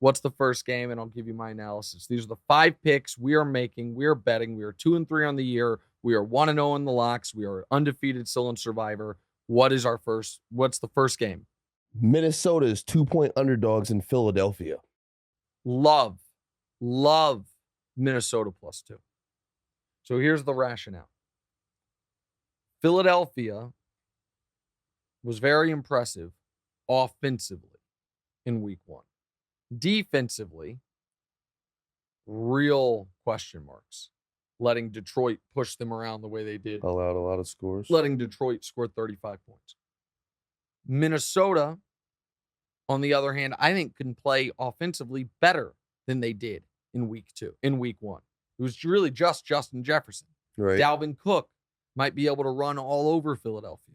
what's the first game, and I'll give you my analysis. These are the 5 picks we are making. We are betting. We are 2-3 on the year. We are 1-0 in the locks. We are undefeated still in Survivor. What's the first game? Minnesota is 2-point underdogs in Philadelphia. Love Minnesota +2. So here's the rationale. Philadelphia was very impressive offensively in week 1. Defensively, real question marks. Letting Detroit push them around the way they did. Allowed a lot of scores. Letting Detroit score 35 points. Minnesota, on the other hand, I think can play offensively better than they did in week 1. It was really just Justin Jefferson. Right. Dalvin Cook might be able to run all over Philadelphia.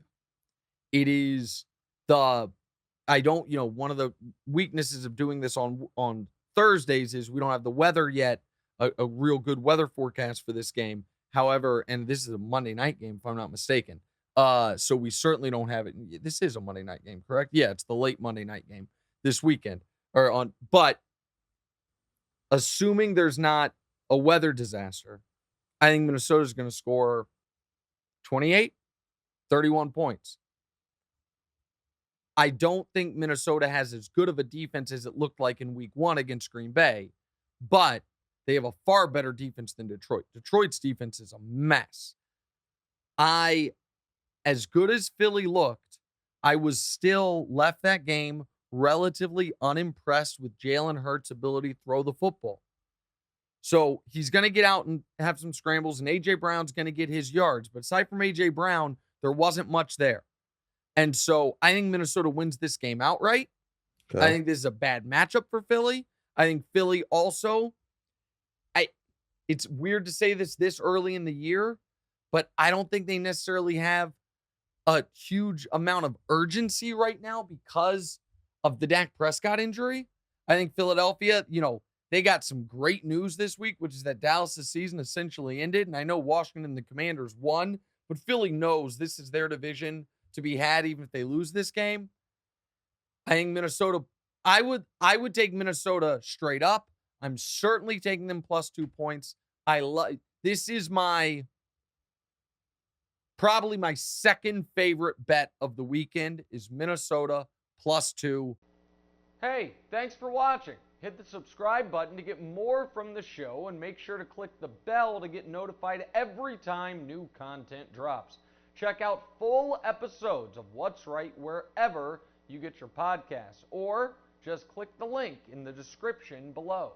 It is one of the weaknesses of doing this on Thursdays is we don't have the weather yet, a real good weather forecast for this game. However, and this is a Monday night game, if I'm not mistaken. So we certainly don't have it. This is a Monday night game, correct? Yeah, it's the late Monday night game this weekend. But assuming there's not a weather disaster, I think Minnesota's going to score 28, 31 points. I don't think Minnesota has as good of a defense as it looked like in week 1 against Green Bay, but they have a far better defense than Detroit. Detroit's defense is a mess. As good as Philly looked, I was still left that game relatively unimpressed with Jalen Hurts' ability to throw the football. So he's going to get out and have some scrambles, and A.J. Brown's going to get his yards. But aside from A.J. Brown, there wasn't much there. And so I think Minnesota wins this game outright. Okay. I think this is a bad matchup for Philly. I think Philly also, it's weird to say this early in the year, but I don't think they necessarily have a huge amount of urgency right now because of the Dak Prescott injury. I think Philadelphia, they got some great news this week, which is that Dallas' season essentially ended. And I know Washington and the Commanders won, but Philly knows this is their division to be had even if they lose this game. I think Minnesota, I would take Minnesota straight up. I'm certainly taking them +2 points. This is probably my second favorite bet of the weekend is Minnesota +2. Hey, thanks for watching. Hit the subscribe button to get more from the show and make sure to click the bell to get notified every time new content drops. Check out full episodes of What's Right wherever you get your podcasts, or just click the link in the description below.